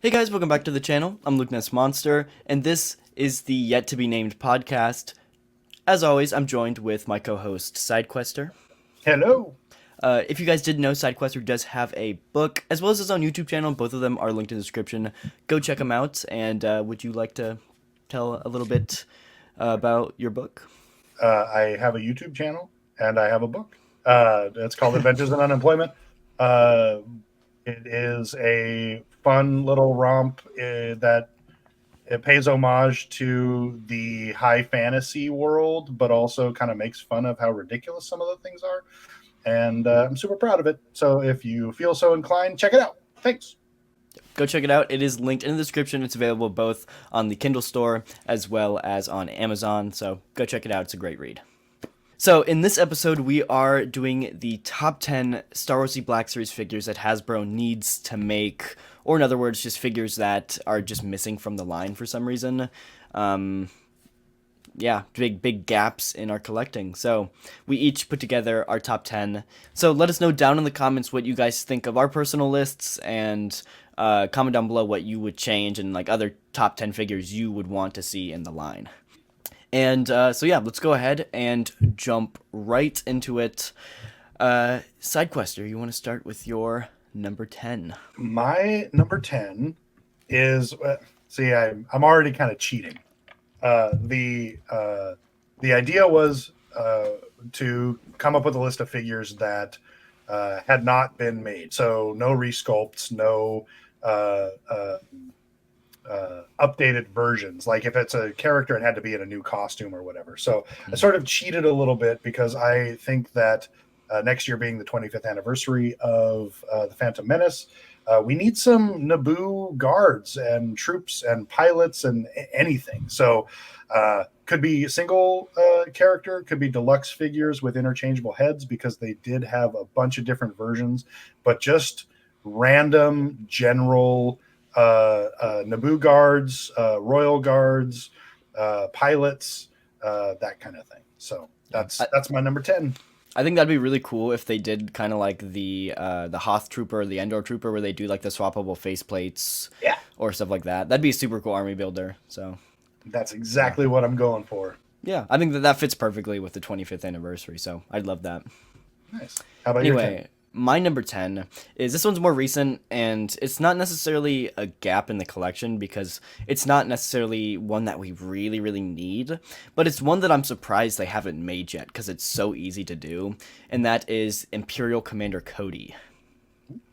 Hey guys, welcome back to the channel. I'm Luke Ness Monster, and this is the Yet to Be Named podcast. As always, I'm joined with my co-host SideQuester. Hello. If you guys didn't know, SideQuester does have a book as well as his own YouTube channel. Both of them are linked in the description. Go check them out. And would you like to tell a little bit about your book? I have a YouTube channel and I have a book. It's called Adventures in Unemployment. It is a fun little romp that it pays homage to the high fantasy world, but also kind of makes fun of how ridiculous some of the things are. And I'm super proud of it. So if you feel so inclined, check it out. Thanks. Go check it out. It is linked in the description. It's available both on the Kindle store as well as on Amazon. So go check it out. It's a great read. So in this episode, we are doing the top 10 Star Wars Black Series figures that Hasbro needs to make, or in other words, just figures that are just missing from the line for some reason. Yeah, big gaps in our collecting. So we each put together our top 10. So let us know down in the comments what you guys think of our personal lists, and comment down below what you would change and like other top 10 figures you would want to see in the line. And so yeah, let's go ahead and jump right into it. SideQuester, you want to start with your number 10? My number 10 is I'm already kind of cheating. The idea was to come up with a list of figures that had not been made. So no resculpts, no updated versions. Like if it's a character, it had to be in a new costume or whatever. So I sort of cheated a little bit because I think that next year being the 25th anniversary of the Phantom Menace, we need some Naboo guards and troops and pilots and anything. So could be a single character, could be deluxe figures with interchangeable heads, because they did have a bunch of different versions, but just random general Naboo guards, royal guards, pilots, that kind of thing. So that's my number 10. I think that'd be really cool if they did kind of like the Hoth Trooper or the Endor Trooper, where they do like the swappable faceplates, Yeah, or stuff like that. That'd be a super cool army builder. So that's exactly what I'm going for. yeah, I think that fits perfectly with the 25th anniversary. So I'd love that. Nice. How about your 10? Anyway, my number 10 is, this one's more recent, and it's not necessarily a gap in the collection because it's not necessarily one that we really need, but it's one that I'm surprised they haven't made yet because it's so easy to do, and that is Imperial Commander Cody.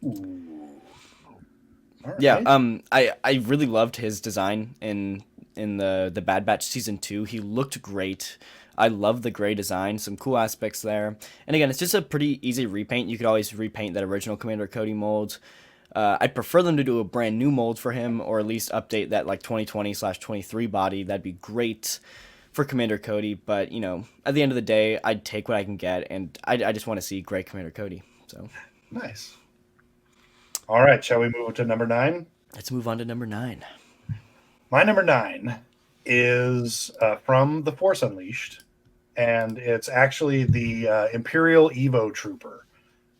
Ooh. All right. Yeah, I really loved his design in the Bad Batch Season 2. He looked great. I love the gray design, some cool aspects there. And again, it's just a pretty easy repaint. You could always repaint that original Commander Cody mold. I'd prefer them to do a brand new mold for him, or at least update that like 2020/23 body. That'd be great for Commander Cody. But, you know, at the end of the day, I'd take what I can get, and I just want to see great Commander Cody. So nice. All right, shall we move to number 9? let's move on to number 9. My number 9 is from The Force Unleashed, and it's actually the Imperial Evo Trooper.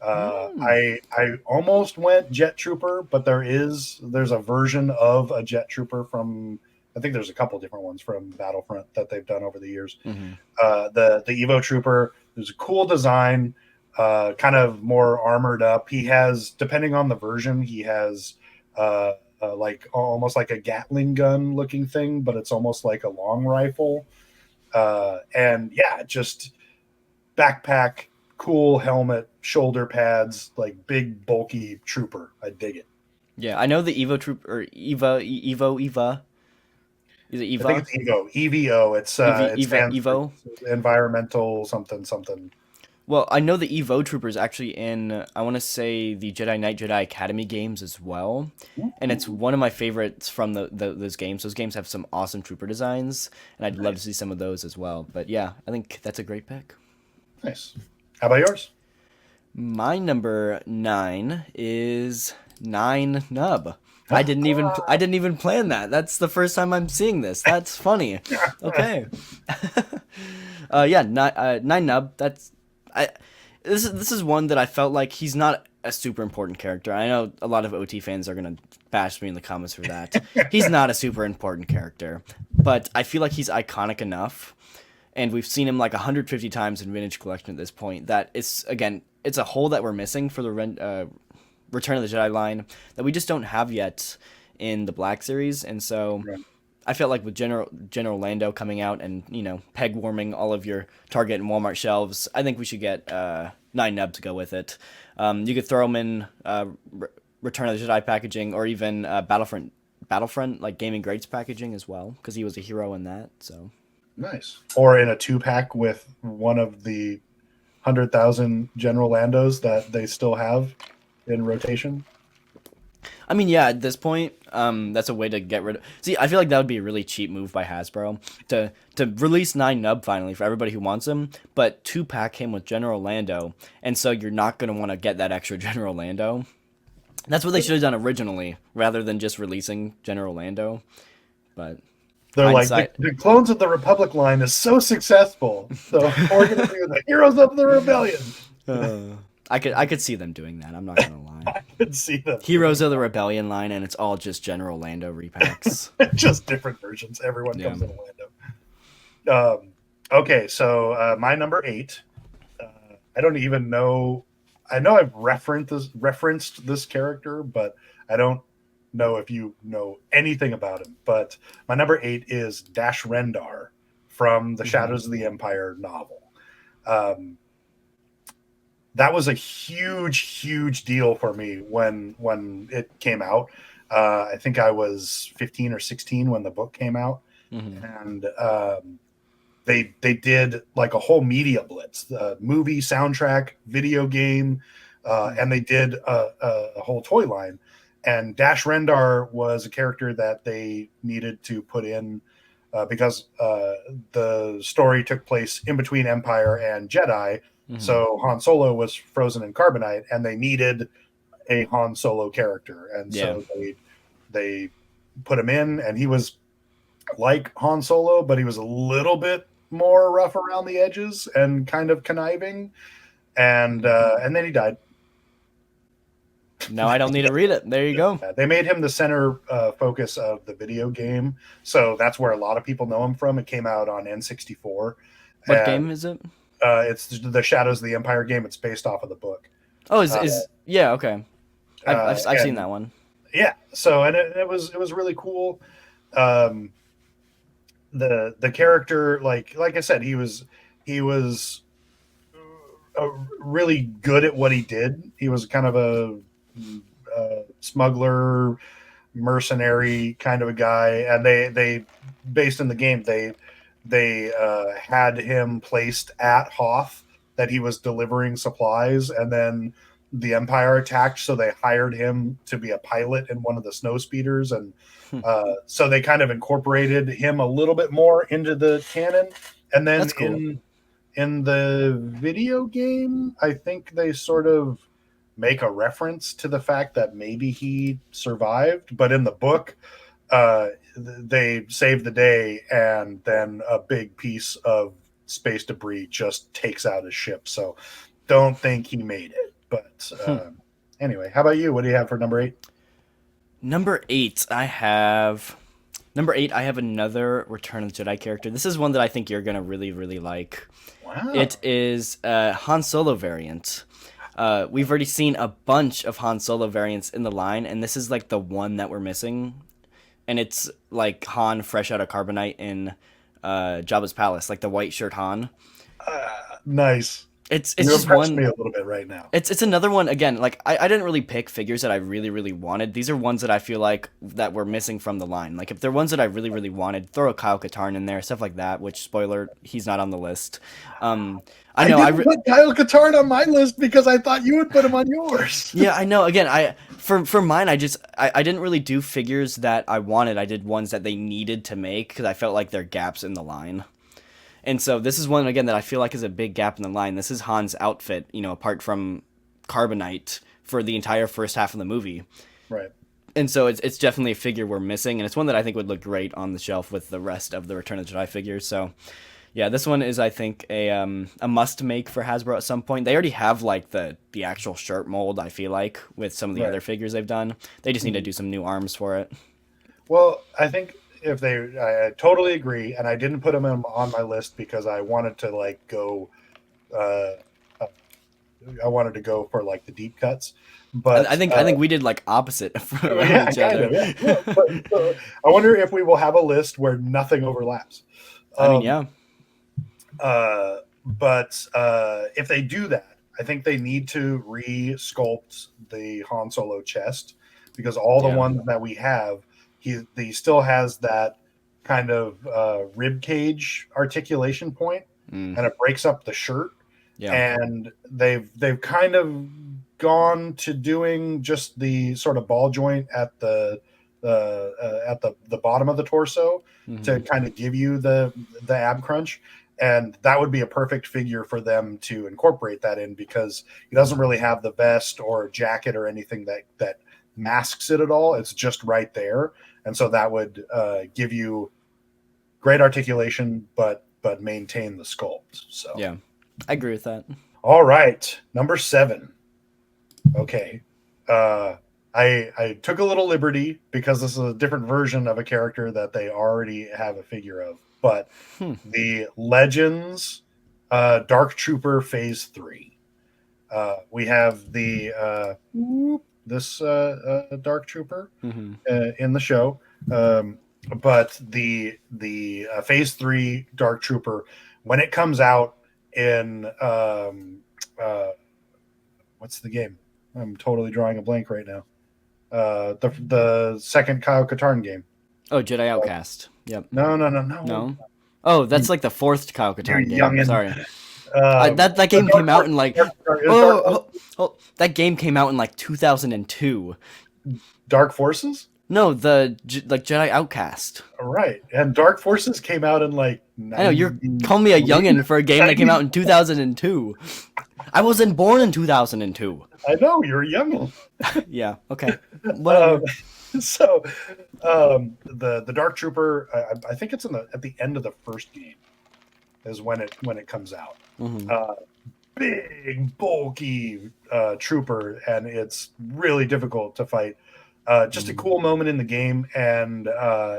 I almost went Jet Trooper, but there's a version of a Jet Trooper from, I think there's a couple different ones from Battlefront that they've done over the years. Mm-hmm. The Evo Trooper, there's a cool design, kind of more armored up. He has, depending on the version, he has like almost like a Gatling gun looking thing, but it's almost like a long rifle. And yeah, just backpack, cool helmet, shoulder pads, like big bulky trooper. I dig it. Yeah, I know the Evo Trooper, or Eva. Is it Eva? I think it's Evo. EVO. It's Evo. Environmental something. Well, I know the Evo Trooper is actually in, I want to say, the Jedi Knight Jedi Academy games as well. And it's one of my favorites from those games. Those games have some awesome trooper designs, and I'd love to see some of those as well. But yeah, I think that's a great pick. Nice. How about yours? My number 9 is 9 Nub. I didn't even plan that. That's the first time I'm seeing this. That's funny. Okay. Yeah, 9 Nub. This is one that I felt like he's not a super important character. I know a lot of OT fans are gonna bash me in the comments for that. He's not a super important character, but I feel like he's iconic enough, and we've seen him like 150 times in Vintage Collection at this point. That it's again, it's a hole that we're missing for the Return of the Jedi line that we just don't have yet in the Black Series, and so. Right. I felt like with General Lando coming out and, you know, peg warming all of your Target and Walmart shelves, I think we should get 9 Nub to go with it. You could throw him in Return of the Jedi packaging, or even Battlefront like Gaming Greats packaging as well, because he was a hero in that. So Nice. Or in a 2-pack with one of the 100,000 General Landos that they still have in rotation. I mean, yeah, at this point, that's a way to get rid of... See, I feel like that would be a really cheap move by Hasbro to release 9 Nub finally for everybody who wants them, but 2-pack him with General Lando, and so you're not going to want to get that extra General Lando. That's what they should have done originally, rather than just releasing General Lando. But they're hindsight... like, the Clones of the Republic line is so successful, so we're going to do the Heroes of the Rebellion. I could see them doing that. I'm not gonna lie. I could see them. Heroes of the Rebellion line, and it's all just General Lando repacks. Just different versions. Everyone comes in a Lando. Okay, so my number 8. I don't even know. I know I've referenced this character, but I don't know if you know anything about him. But my number 8 is Dash Rendar from the Shadows of the Empire novel. That was a huge deal for me when it came out. I think I was 15 or 16 when the book came out, and they did like a whole media blitz, the movie, soundtrack, video game, and they did a whole toy line. And Dash Rendar was a character that they needed to put in because the story took place in between Empire and Jedi. So Han Solo was frozen in carbonite, and they needed a Han Solo character, and so they put him in, and he was like Han Solo, but he was a little bit more rough around the edges and kind of conniving, and then he died. No, I don't need to read it. There you go. They made him the center focus of the video game, so that's where a lot of people know him from. It came out on N64. What game is it? It's the Shadows of the Empire game. It's based off of the book. Oh, yeah, okay. I've seen that one. Yeah, so and it was really cool. The character, like I said, he was really good at what he did. He was kind of a smuggler, mercenary kind of a guy, and they based in the game they had him placed at Hoth, that he was delivering supplies, and then the Empire attacked, so they hired him to be a pilot in one of the snow speeders, and so they kind of incorporated him a little bit more into the canon. And then That's cool. in the video game, I think they sort of make a reference to the fact that maybe he survived, but in the book, they save the day, and then a big piece of space debris just takes out his ship. So don't think he made it. But anyway, how about you? What do you have for number 8? Number 8, I have another Return of the Jedi character. This is one that I think you're gonna really, really like. Wow. It is a Han Solo variant. We've already seen a bunch of Han Solo variants in the line, and this is like the one that we're missing. And it's like Han fresh out of carbonite in Jabba's palace, like the white shirt Han. Nice. It's you just impressed one. me a little bit right now. It's another one again. Like I didn't really pick figures that I really, really wanted. These are ones that I feel like that were missing from the line. Like if they're ones that I really, really wanted, throw a Kyle Katarn in there, stuff like that. Which, spoiler, he's not on the list. I know. I put Kyle Katarn on my list because I thought you would put him on yours. Yeah, I know. Again, for mine, I didn't really do figures that I wanted. I did ones that they needed to make because I felt like there are gaps in the line. And so this is one, again, that I feel like is a big gap in the line. This is Han's outfit, apart from carbonite for the entire first half of the movie. Right. And so it's definitely a figure we're missing, and it's one that I think would look great on the shelf with the rest of the Return of the Jedi figures. So Yeah, this one is, I think, a must make for Hasbro at some point. They already have like the actual shirt mold, I feel like, with some of the Right. other figures they've done. They just need to Mhm. do some new arms for it. Well, I think if they, I totally agree, and I didn't put them on my list because I wanted to like go, uh, uh, I wanted to go for like the deep cuts, I but think I think we did like opposite from yeah, each kind other. of, yeah, yeah. But I wonder if we will have a list where nothing overlaps. I mean, Um, yeah, but if they do that, I think they need to re-sculpt the Han Solo chest because all the yeah, ones that we have, he still has that kind of rib cage articulation point, mm, and it breaks up the shirt. yeah, And they've kind of gone to doing just the sort of ball joint at the bottom of the torso to hmm, kind of give you the ab crunch, and that would be a perfect figure for them to incorporate that in because he doesn't really have the vest or jacket or anything that masks it at all. It's just right there, and so that would give you great articulation, but maintain the sculpt. So, yeah. I agree with that. all right, number 7. Okay. Uh, I took a little liberty because this is a different version of a character that they already have a figure of, but Hmm. the Legends Dark Trooper Phase 3. We have the this Dark Trooper Hmm. in the show, um, but the Phase 3 Dark Trooper when it comes out in uh, what's the game? I'm totally drawing a blank right now. The second Kyle Katarn game. Oh, Jedi Outcast. Yep. No, no, no, no. No. Oh, You, that's like the fourth Kyle you're Katarn game. youngin. Sorry. That game Dark came out in Forces. like Dark, that game came out in like 2002. Dark Forces. Like Jedi Outcast. All right, and Dark Forces came out in like I know you're 93, calling me a youngin for a game that came out in 94. 2002. I wasn't born in 2002. I know you're a youngin. Yeah. Okay. Um, Whatever. so the Dark Trooper, I think it's at the end of the first game is when it comes out. Hmm. Uh, Big bulky trooper, and it's really difficult to fight. Just a cool moment in the game, and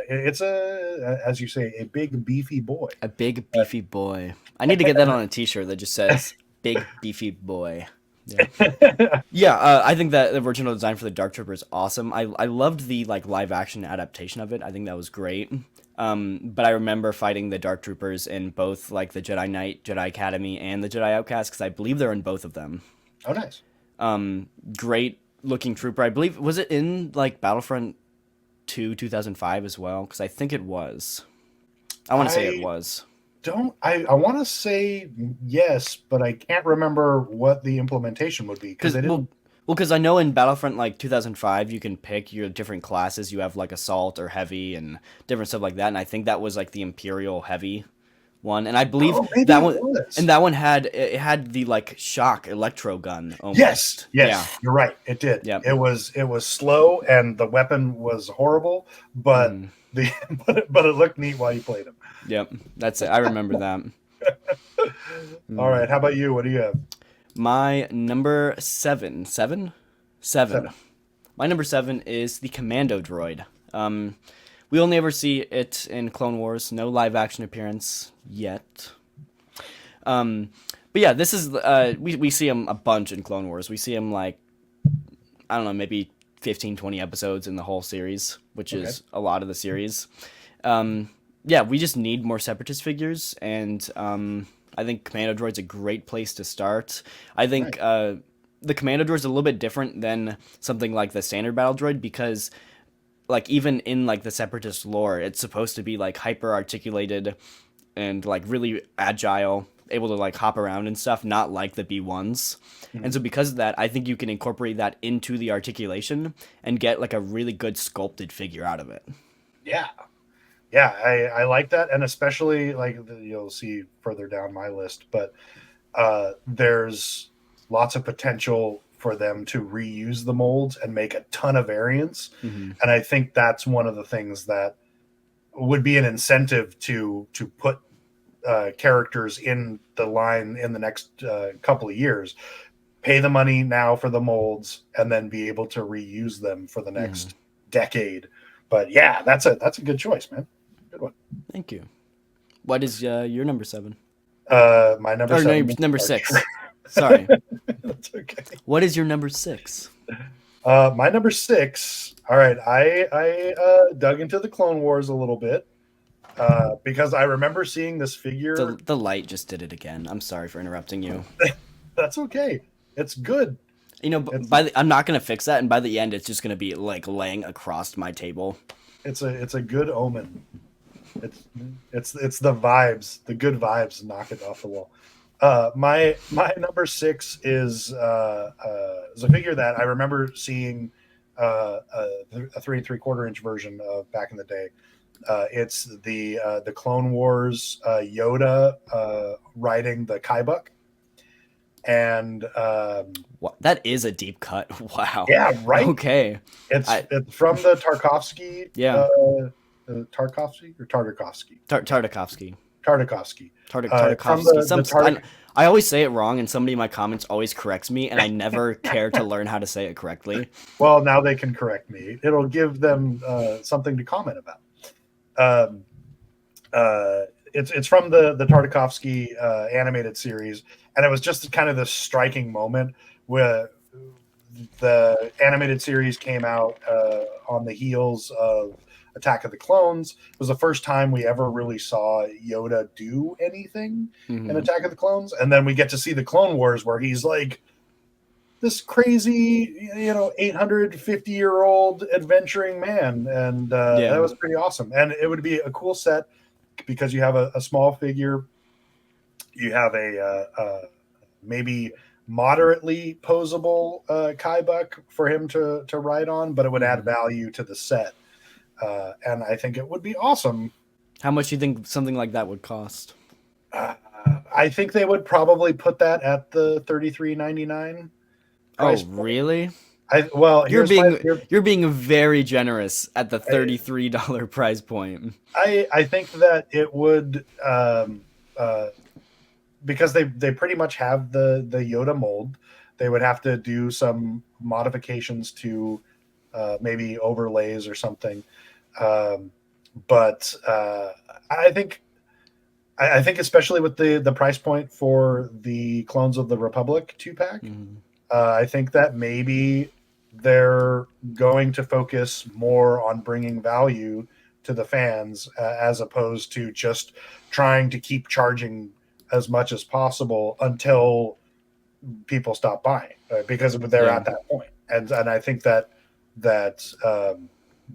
it's as you say, a big beefy boy. A big beefy boy. I need to get that on a T-shirt that just says "Big beefy boy." Yeah. Yeah, I think that the original design for the Dark Trooper is awesome. I loved the like live action adaptation of it. I think that was great. But I remember fighting the Dark Troopers in both like the Jedi Knight, Jedi Academy, and the Jedi Outcast because I believe they're in both of them. Oh, nice. Great looking trooper. I believe was it in like Battlefront 2 2005 as well because I think it was. I want to say it I was. don't. I want to say yes, but I can't remember what the implementation would be because Because they didn't. because I know in Battlefront like 2005 you can pick your different classes. You have like assault or heavy and different stuff like that. And I think that was like the Imperial heavy one. And I believe Oh, maybe that it one was. and that one had it had the like shock electro gun Yes, almost. Yeah. yes, you're right. It did. Yep. It was slow, and the weapon was horrible, but Hmm. the but it looked neat while you played him. Yep. That's it. I remember that. All Mm. right, how about you? What do you have? My number seven. Seven. My number 7 is the Commando Droid. We only ever see it in Clone Wars. No live action appearance yet. But yeah, this is we see him a bunch in Clone Wars. We see him like I don't know, maybe 15, 20 episodes in the whole series, which Okay. is a lot of the series. Yeah, we just need more Separatist figures, and I think Commando Droid's a great place to start. I think Nice. the Commando Droid's a little bit different than something like the standard Battle Droid because like even in like the Separatist lore, it's supposed to be like hyper articulated and like really agile, able to like hop around and stuff, not like the B1s. And Mhm. so because of that, I think you can incorporate that into the articulation and get like a really good sculpted figure out of it. Yeah, yeah, I like that, and especially like you'll see further down my list, but there's lots of potential for them to reuse the molds and make a ton of variants, Hmm. and I think that's one of the things that would be an incentive to put characters in the line in the next couple of years. Pay the money now for the molds, and then be able to reuse them for the next decade. But yeah, that's a good choice, man. Good one. Thank you. What is your number 7? My number Or no, 7. number 6. Sorry. That's okay. What is your number 6? My number 6. All right, I dug into the Clone Wars a little bit because I remember seeing this figure. The light just did it again. I'm sorry for interrupting you. That's okay. It's good. You know, I'm not gonna fix that, and by the end, it's just gonna be like laying across my table. It's a good omen. It's the vibes, the good vibes, knock it off the wall. My number 6 is a figure that I remember seeing a 3 3/4 inch version of back in the day. It's the Clone Wars Yoda riding the Kaibuck. And that is a deep cut. Wow. Yeah, right. Okay. It's from the Tarkovsky. Yeah. Tarkovsky or Tartakovsky? Tartakovsky. Tartakovsky. Tartakovsky. I always say it wrong, and somebody in my comments always corrects me, and I never care to learn how to say it correctly. Well, now they can correct me. It'll give them something to comment about. It's from the Tartakovsky animated series, and it was just kind of this striking moment where the animated series came out on the heels of Attack of the Clones. It was the first time we ever really saw Yoda do anything in Attack of the Clones, and then we get to see the Clone Wars where he's like this crazy, 850-year-old adventuring man, and that was pretty awesome. And it would be a cool set because you have a small figure, you have a maybe moderately posable Kaibuck for him to ride on, but it would add value to the set. And I think it would be awesome. How much do you think something like that would cost? I think they would probably put that at the $33.99. Oh, really? You're being very generous at the $33 price point. I think that it would because they pretty much have the Yoda mold. They would have to do some modifications to maybe overlays or something. But I think especially with the price point for the Clones of the Republic 2-pack, I think that maybe they're going to focus more on bringing value to the fans as opposed to just trying to keep charging as much as possible until people stop buying, because they're at that point. And I think that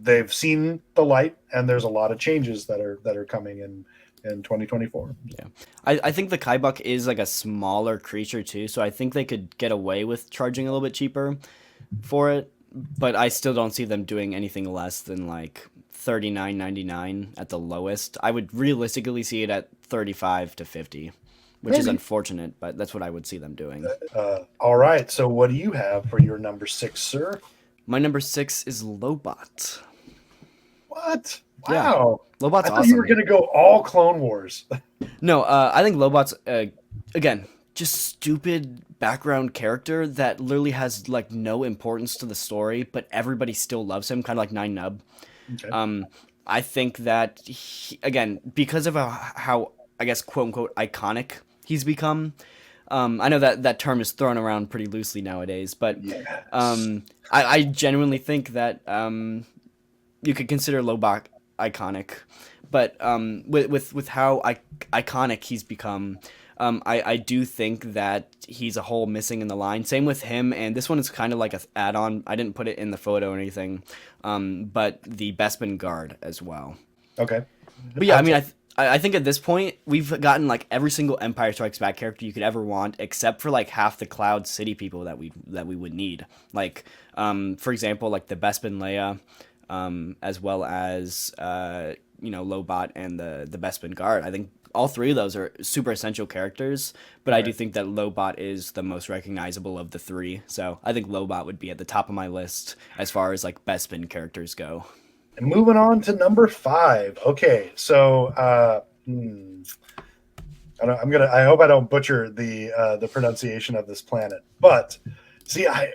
they've seen the light, and there's a lot of changes that are coming in 2024. Yeah, I think the Kaibuck is like a smaller creature too, so I think they could get away with charging a little bit cheaper for it, but I still don't see them doing anything less than like $39.99 at the lowest. I would realistically see it at $35 to $50, which is unfortunate, but that's what I would see them doing. All right, so what do you have for your number 6, sir? My number 6 is Lobot. What? Wow. Yeah. Lobot's I thought awesome. you were going to go all Clone Wars. No, I think Lobot's, again, just stupid background character that literally has like no importance to the story, but everybody still loves him, kind of like Nine Nub. Okay. I think that, again, because of how, I guess, quote-unquote, iconic he's become, I know that term is thrown around pretty loosely nowadays, but I genuinely think that you could consider Lobot iconic, but with how iconic he's become, I do think that he's a hole missing in the line. Same with him, and this one is kind of like an add-on. I didn't put it in the photo or anything, but the Bespin Guard as well. Okay. But yeah, I mean, I think at this point, we've gotten like every single Empire Strikes Back character you could ever want, except for like half the Cloud City people that we would need. Like, for example, like the Bespin Leia, as well as Lobot and the Bespin Guard. I think all three of those are super essential characters, but I do think that Lobot is the most recognizable of the three. So I think Lobot would be at the top of my list as far as like Bespin characters go. And moving on to number 5. Okay, so I hope I don't butcher the pronunciation of this planet. But see, I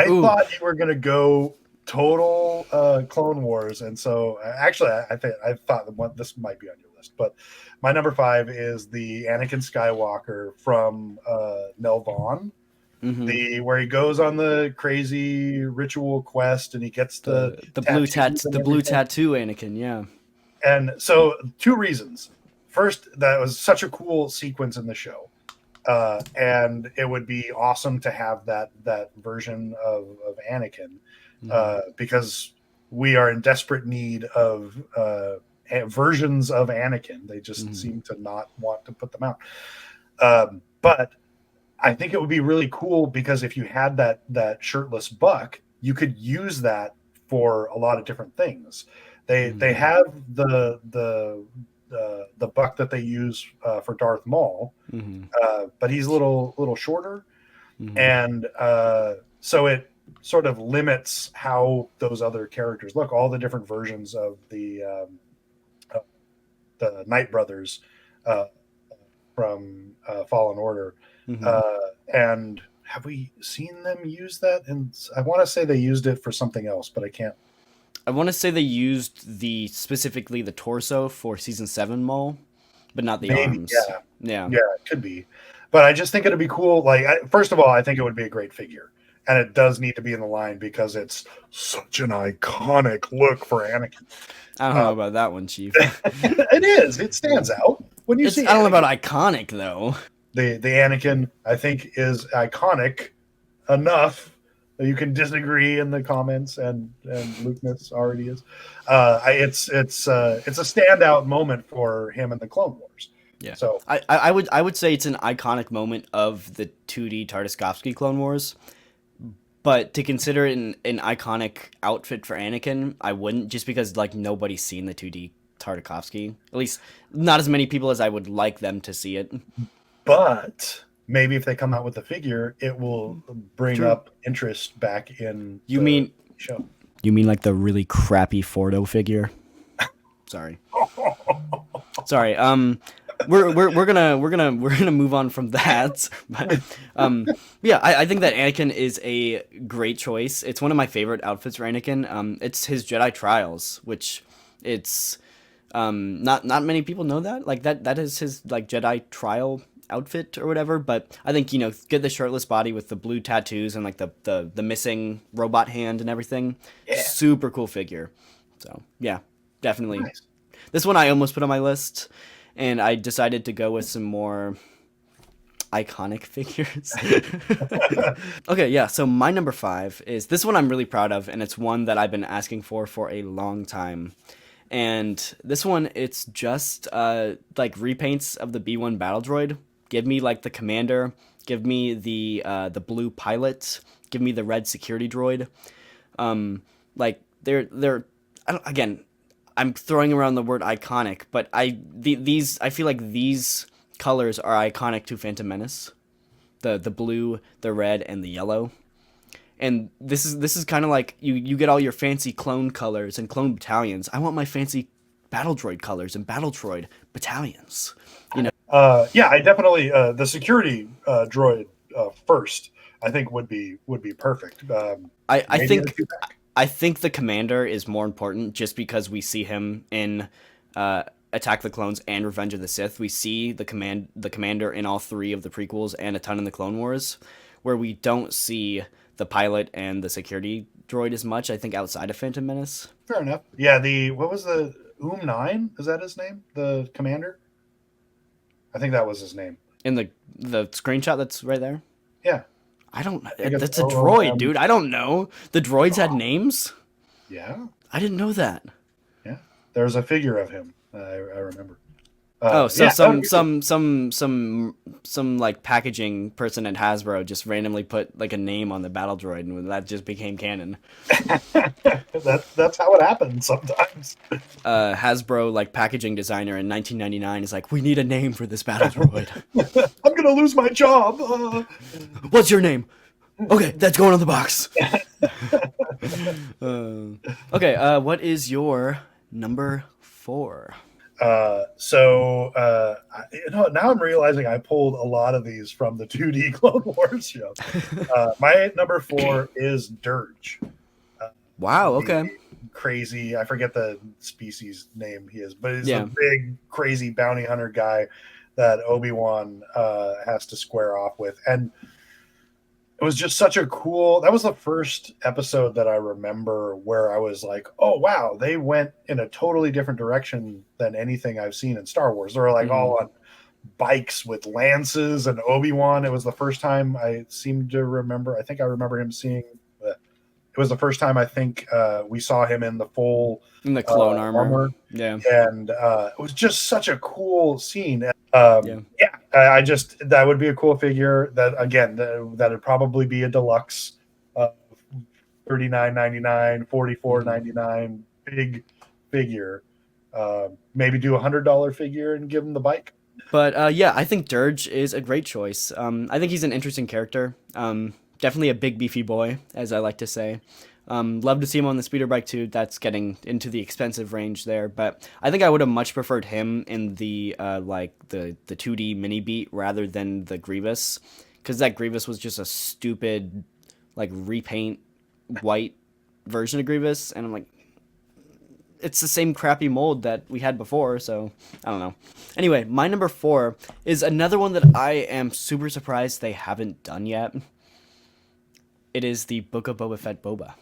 Ooh, thought you were gonna go total Clone Wars, and so actually, I thought this might be on your list. But my number 5 is the Anakin Skywalker from Nelvon, mm-hmm. the where he goes on the crazy ritual quest and he gets the tattoos and The blue everything. tattoo, Anakin. Yeah. And so, two reasons. First, that was such a cool sequence in the show, and it would be awesome to have that version of Anakin, Mm-hmm. because we are in desperate need of versions of Anakin. They just Mm-hmm. seem to not want to put them out. But I think it would be really cool because if you had that shirtless buck, you could use that for a lot of different things. They Mm-hmm. have the buck that they use for Darth Maul, Mm-hmm. but he's a little shorter, Mm-hmm. and so it sort of limits how those other characters look. All the different versions of uh, the Night Brothers uh, from Fallen Order, Mm-hmm. uh, and have we seen them use that? And I want to say they used it for something else, but I can't. I want to say they used specifically the torso for season 7 Maul, but not the Maybe, arms. yeah, Yeah. yeah, it could be. But I just think it'd be cool. Like, first of all, I think it would be a great figure, and it does need to be in the line because it's such an iconic look for Anakin. I don't know Uh, about that one, Chief. it is. It stands out when you It's see I don't know Anakin. about iconic though. The Anakin, I think, is iconic enough that you can disagree in the comments, and Lukeness already is. It's a standout moment for him in the Clone Wars. Yeah. So I would say it's an iconic moment of the 2D Tartakovsky Clone Wars. But to consider it an iconic outfit for Anakin, I wouldn't, just because like nobody's seen the 2D Tartakovsky. At least not as many people as I would like them to see it. but maybe if they come out with a figure, it will bring True. up interest back in You the mean show. you mean like the really crappy Fordo figure? Sorry. Sorry. We're gonna move on from that. But yeah, I think that Anakin is a great choice. It's one of my favorite outfits for Anakin. It's his Jedi Trials, which it's not many people know that. Like that is his like Jedi trial outfit or whatever. But I think, get the shirtless body with the blue tattoos and like the missing robot hand and everything. Yeah, Super cool figure. So yeah, definitely. nice. This one I almost put on my list, and I decided to go with some more iconic figures. Okay, yeah, so my number 5 is this one I'm really proud of, and it's one that I've been asking for a long time. And this one, it's just like repaints of the B1 battle droid. Give me like the commander, give me the blue pilot, give me the red security droid. Like they're again, I'm throwing around the word iconic, but I feel like these colors are iconic to Phantom Menace. The blue, the red, and the yellow. And this is kind of like you get all your fancy clone colors and clone battalions. I want my fancy battle droid colors and battle droid battalions. Yeah, I definitely the security droid first. I think would be perfect. I Maybe in a think two pack. I think the commander is more important just because we see him in Attack the Clones and Revenge of the Sith. We see the commander in all 3 of the prequels and a ton in the Clone Wars, where we don't see the pilot and the security droid as much. I think outside of Phantom Menace. Fair enough. Yeah, the what was the 9? Is that his name? The commander? I think that was his name. In the screenshot that's right there. Yeah, I don't. I think it's That's a droid, OOM. dude. I don't know. The droids had names. Yeah, I didn't know that. yeah. There's a figure of him. I remember. Oh, so Yeah, that would be cool. some like packaging person at Hasbro just randomly put like a name on the battle droid, and that just became canon. That's how it happens sometimes. Hasbro like packaging designer in 1999 is like, we need a name for this battle droid. I'm gonna lose my job. What's your name? Okay, that's going on the box. Okay, what is your number 4? Now I'm realizing I pulled a lot of these from the 2D Clone Wars show. My number 4 is Dirge. Uh, Wow. the Okay. crazy, I forget the species name he is, but he's the Yeah. big, crazy bounty hunter guy that Obi-Wan has to square off with. And it was just such a cool, that was the first episode that I remember where I was like, oh wow, they went in a totally different direction than anything I've seen in Star Wars. They were like Hmm. all on bikes with lances, and Obi-Wan, it was the first time I seem to remember, I think I remember him seeing it was the first time I think we saw him in the full In the clone armor. armor, Yeah. and it was just such a cool scene. Yeah. Yeah, I just, that would be a cool figure. That again, that'd probably be a deluxe, uh, $39.99, Hmm. $44.99, big figure. Maybe do $100 figure and give him the bike. But yeah, I think Dirge is a great choice. I think he's an interesting character. Definitely a big beefy boy, as I like to say. Love to see him on the speeder bike too. That's getting into the expensive range there, but I think I would have much preferred him in the like the 2D mini beat rather than the Grievous, because that Grievous was just a stupid like repaint white version of Grievous, and I'm like, it's the same crappy mold that we had before, so I don't know. Anyway, my number 4 is another one that I am super surprised they haven't done yet. It is the Book of Boba Fett Boba.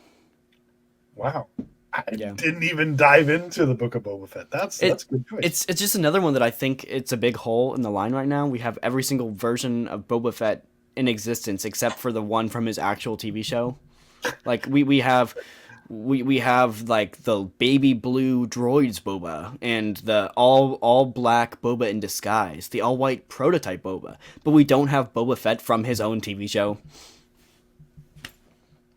Wow. I Yeah. didn't even dive into the Book of Boba Fett. That's It a good choice. it's just another one that I think it's a big hole in the line right now. We have every single version of Boba Fett in existence except for the one from his actual TV show. Like we have like the baby blue droids Boba and the all black Boba in disguise, the all white prototype Boba, but we don't have Boba Fett from his own TV show.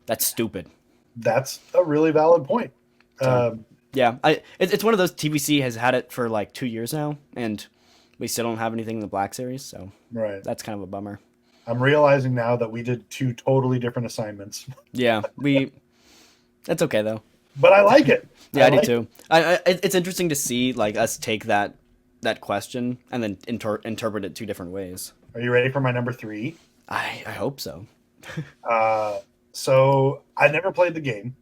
That's stupid. That's a really valid point. So Um, yeah, it's one of those. TBC has had it for like 2 years now, and we still don't have anything in the Black Series, so right. that's kind of a bummer. I'm realizing now that we did two totally different assignments, Yeah, we. That's okay though. but I like it. Yeah, I I do like it. too. It's interesting to see like us take that question and then interpret it two different ways. Are you ready for my number 3? I hope so. Uh, so I never played the game,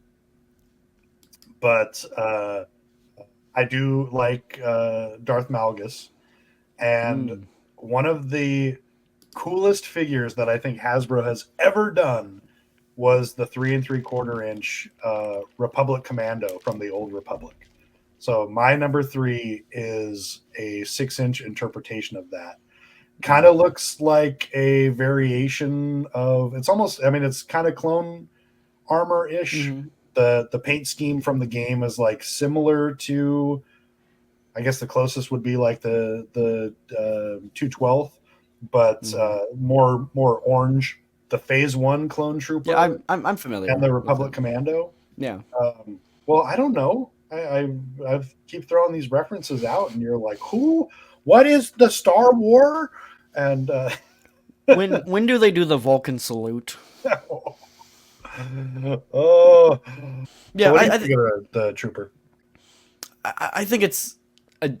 but I do like Darth Malgus, and Mm. one of the coolest figures that I think Hasbro has ever done was the 3 3/4 inch Republic Commando from the Old Republic. So my number 3 is a 6 inch interpretation of that. Kind Mm. of looks like a variation of, it's almost, I mean, it's kind of clone armor ish. Hmm. The paint scheme from the game is like similar to, I guess the closest would be like the 212th, but Hmm. more orange. The Phase One Clone Yeah, Trooper I'm and familiar the with it. Republic Commando. Yeah. Well, I don't know. I keep throwing these references out, and you're like, who? What is the Star War? And When do they do the Vulcan salute? oh, so Yeah, what do you think of the Trooper? I think it's a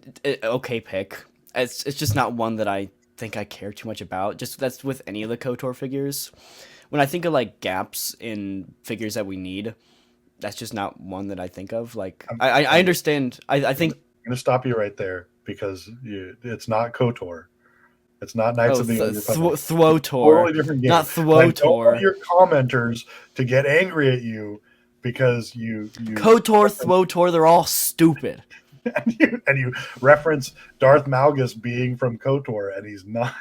okay pick. It's just not one that I think I care too much about. Just that's with any of the KOTOR figures. When I think of like gaps in figures that we need, that's just not one that I think of. Like I'm, I I'm understand. I think going to stop you right there because it's not KOTOR. It's not Knights of the Old Republic. Thwotor, Totally different game. not And I don't want Thwotor. your commenters to get angry at you because you KOTOR, Thwotor, they're all stupid. and you reference Darth Malgus being from KOTOR, and he's not.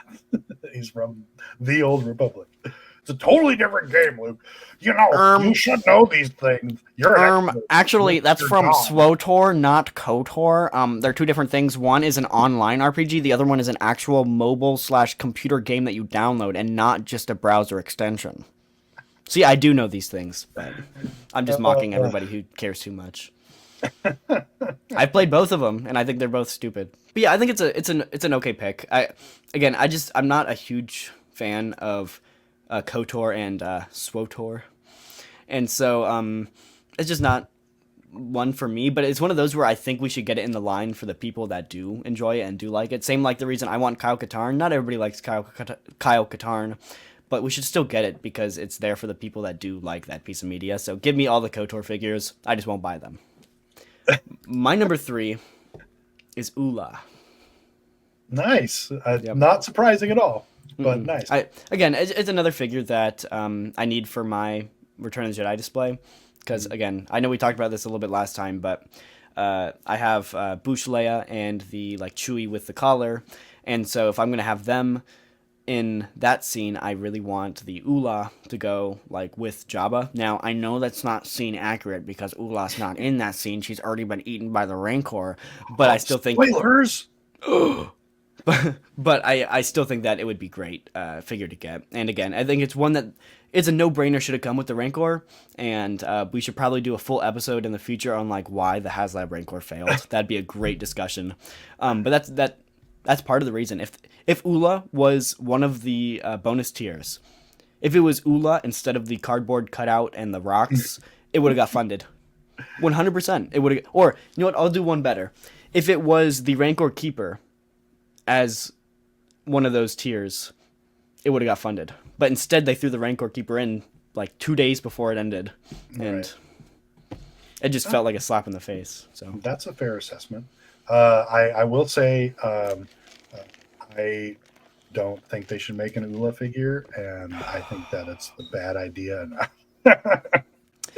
He's from the Old Republic. It's a totally different game, Luke. You should know these things. You're an expert. Actually, that's Your from job. SWOTOR, not KOTOR. They're two different things. One is an online RPG. The other one is an actual mobile/computer game that you download, and not just a browser extension. See, I do know these things, but I'm just mocking everybody who cares too much. I've played both of them, and I think they're both stupid. But yeah, I think it's an okay pick. I'm not a huge fan of KOTOR and SWOTOR, and so it's just not one for me, but it's one of those where I think we should get it in the line for the people that do enjoy it and do like it. Same like the reason I want Kyle Katarn. Not everybody likes Kyle Katarn, but we should still get it because it's there for the people that do like that piece of media. So give me all the KOTOR figures. I just won't buy them. My number 3 is Oola. Nice. Yep. Not surprising at all, but nice. It's another figure that I need for my Return of the Jedi display. Because, again, I know we talked about this a little bit last time, but I have Bouche Leia and the Chewie with the collar. And so if I'm going to have them in that scene, I really want the Oola to go with Jabba. Now, I know that's not scene accurate because Oola's not in that scene. She's already been eaten by the Rancor. But I still think... Spoilers! But I still think that it would be great figure to get. And again, I think it's one that it's a no-brainer should have come with the Rancor. And we should probably do a full episode in the future on why the HasLab Rancor failed. That'd be a great discussion. But that's part of the reason. If Oola was one of the bonus tiers, if it was Oola instead of the cardboard cutout and the rocks, it would have got funded. 100%. It would have. Or you know what? I'll do one better. If it was the Rancor Keeper as one of those tiers, it would have got funded. But instead, they threw the Rancor Keeper in 2 days before it ended, and it just felt like a slap in the face. So that's a fair assessment. I will say I don't think they should make an Oola figure, and I think that it's a bad idea.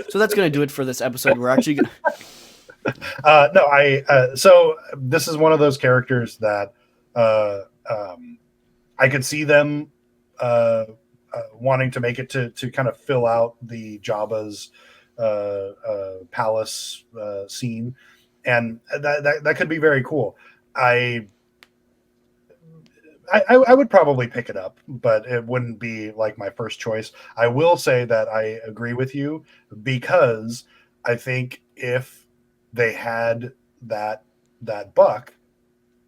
So that's going to do it for this episode. We're actually going to... So this is one of those characters that I could see them wanting to make it to kind of fill out the Jabba's palace scene, and that could be very cool. I would probably pick it up, but it wouldn't be my first choice. I will say that I agree with you because I think if they had that buck,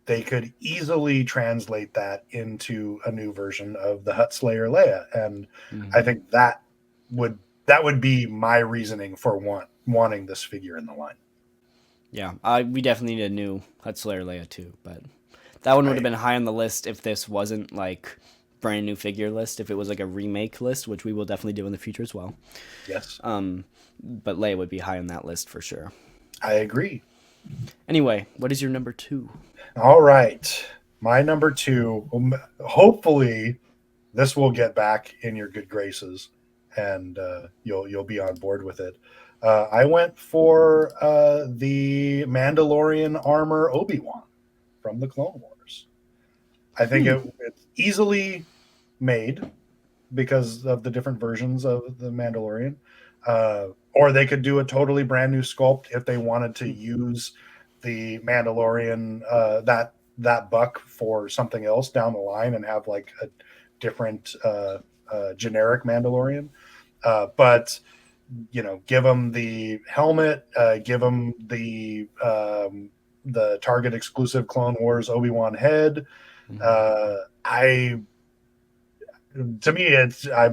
they could easily translate that into a new version of the Hutt Slayer Leia, and I think that would be my reasoning for wanting this figure in the line. Yeah, we definitely need a new Hutt Slayer Leia too, but that one would have been high on the list if this wasn't brand new figure list. If it was a remake list, which we will definitely do in the future as well. Yes. But Leia would be high on that list for sure. I agree. Anyway, what is your number 2? All right. My number 2, hopefully this will get back in your good graces and you'll be on board with it. I went for the Mandalorian armor Obi-Wan from the Clone Wars. I think it's easily made because of the different versions of the Mandalorian. Or they could do a totally brand new sculpt if they wanted to use the Mandalorian, that buck for something else down the line and have a different generic Mandalorian. But give them the helmet, give them the Target exclusive Clone Wars Obi-Wan head. I'm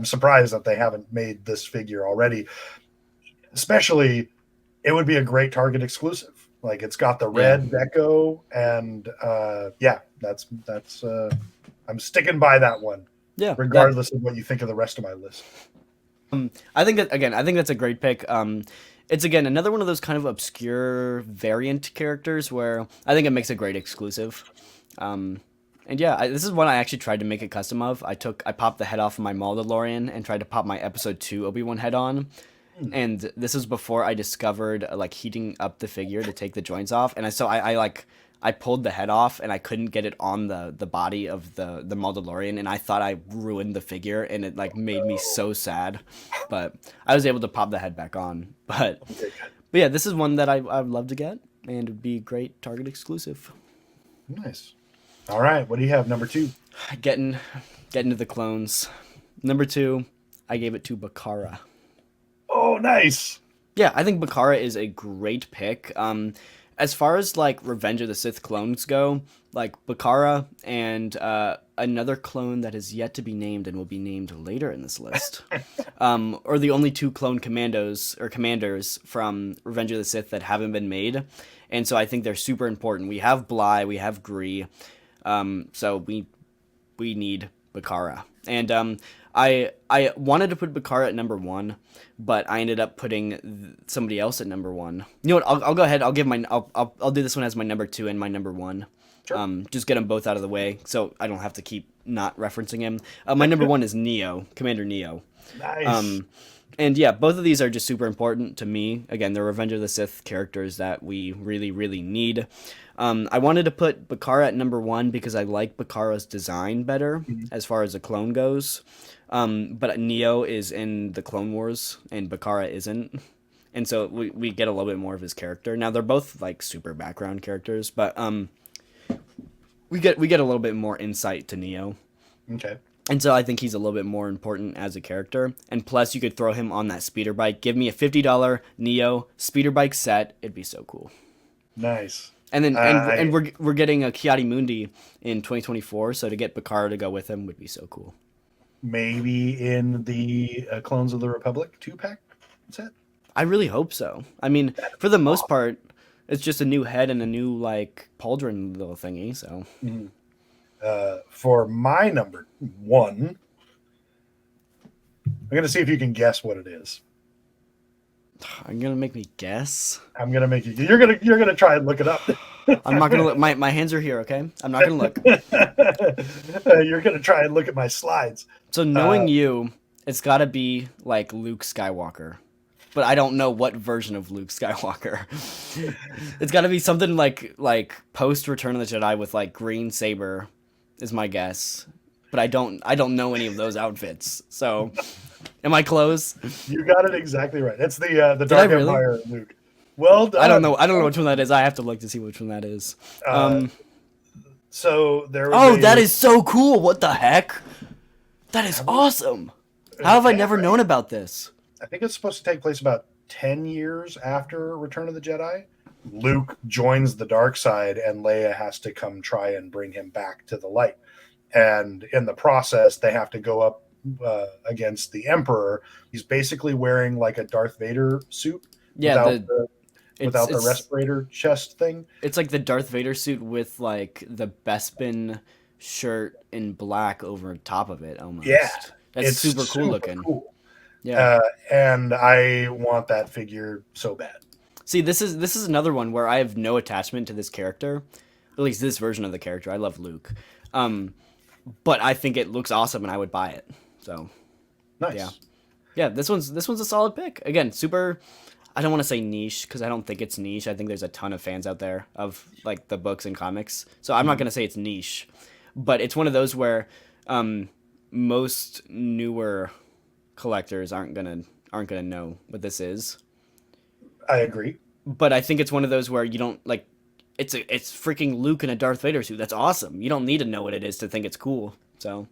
surprised that they haven't made this figure already. Especially, it would be a great Target exclusive. It's got the red deco, and that's I'm sticking by that one. Yeah, regardless of what you think of the rest of my list. I think that's a great pick. It's again another one of those kind of obscure variant characters where I think it makes a great exclusive. And yeah, this is one I actually tried to make a custom of. I popped the head off of my Mandalorian and tried to pop my Episode 2 Obi-Wan head on. And this was before I discovered heating up the figure to take the joints off. And I pulled the head off and I couldn't get it on the body of the Mandalorian, and I thought I ruined the figure, and it made me so sad. But I was able to pop the head back on. But yeah, this is one that I'd love to get, and it would be a great Target exclusive. Nice. All right, what do you have? Number 2. Getting to the clones. Number 2, I gave it to Bakara. Oh, nice. Yeah, I think Bakara is a great pick. as far as like Revenge of the Sith clones go, like Bakara and another clone that is yet to be named and will be named later in this list, are the only 2 clone commandos or commanders from Revenge of the Sith that haven't been made, and so I think they're super important. We have Bly, we have Gree, so we need Bakara, and I wanted to put Bakara at number 1, but I ended up putting somebody else at number 1. You know what? I'll go ahead. I'll do this one as my number 2 and my number 1. Sure. Just get them both out of the way, so I don't have to keep not referencing him. My number 1 is Neo, Commander Neo. Nice. And yeah, both of these are just super important to me. Again, they're Revenge of the Sith characters that we really, really need. I wanted to put Bakara at number 1 because I like Bakara's design better as far as a clone goes. But Neo is in the Clone Wars and Bakara isn't. And so we get a little bit more of his character. Now they're both like super background characters, but we get a little bit more insight to Neo. Okay. And so I think he's a little bit more important as a character. And plus you could throw him on that speeder bike. Give me a $50 Neo speeder bike set. It'd be so cool. Nice. And then and we're getting a Kiadi Mundi in 2024, so to get Bakara to go with him would be so cool. Maybe in the Clones of the Republic 2-pack set? I really hope so. I mean, for the most part, it's just a new head and a new, like, pauldron little thingy, so. For my number 1, I'm going to see if you can guess what it is. I'm going to make me guess? I'm going to make you... You're going to try and look it up. I'm not going to look. My hands are here, okay? I'm not going to look. You're going to try and look at my slides. So knowing you, it's got to be, like, Luke Skywalker. But I don't know what version of Luke Skywalker. It's got to be something like post Return of the Jedi with, like, green saber is my guess. But I don't know any of those outfits. So, am I close? You got it exactly right. It's the Dark Empire Luke. Well done. I don't know which one that is. I have to look to see which one that is. So there was that is so cool. What the heck? That is awesome. How have I never known about this? I think it's supposed to take place about 10 years after Return of the Jedi. Luke joins the dark side and Leia has to come try and bring him back to the light. And in the process, they have to go up against the Emperor. He's basically wearing like a Darth Vader suit. Yeah, without the respirator chest thing. It's like the Darth Vader suit with like the Bespin shirt in black over top of it almost. Yeah. That's super cool looking. Cool. Yeah. And I want that figure so bad. See, this is another one where I have no attachment to this character. At least this version of the character. I love Luke. But I think it looks awesome and I would buy it. So nice. Yeah, this one's a solid pick. Again, super, I don't want to say niche because I don't think it's niche. I think there's a ton of fans out there of like the books and comics. So I'm not going to say it's niche, but it's one of those where most newer collectors aren't going to know what this is. I agree. But I think it's one of those where you don't like it's freaking Luke in a Darth Vader suit. That's awesome. You don't need to know what it is to think it's cool. So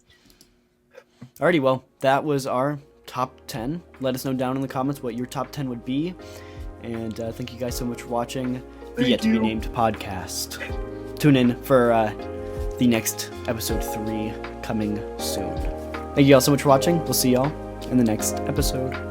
alrighty, well, that was our top 10. Let us know down in the comments what your top 10 would be. And thank you guys so much for watching the Yet to Be Named podcast. Tune in for the next episode 3 coming soon. Thank you all so much for watching. We'll see y'all in the next episode.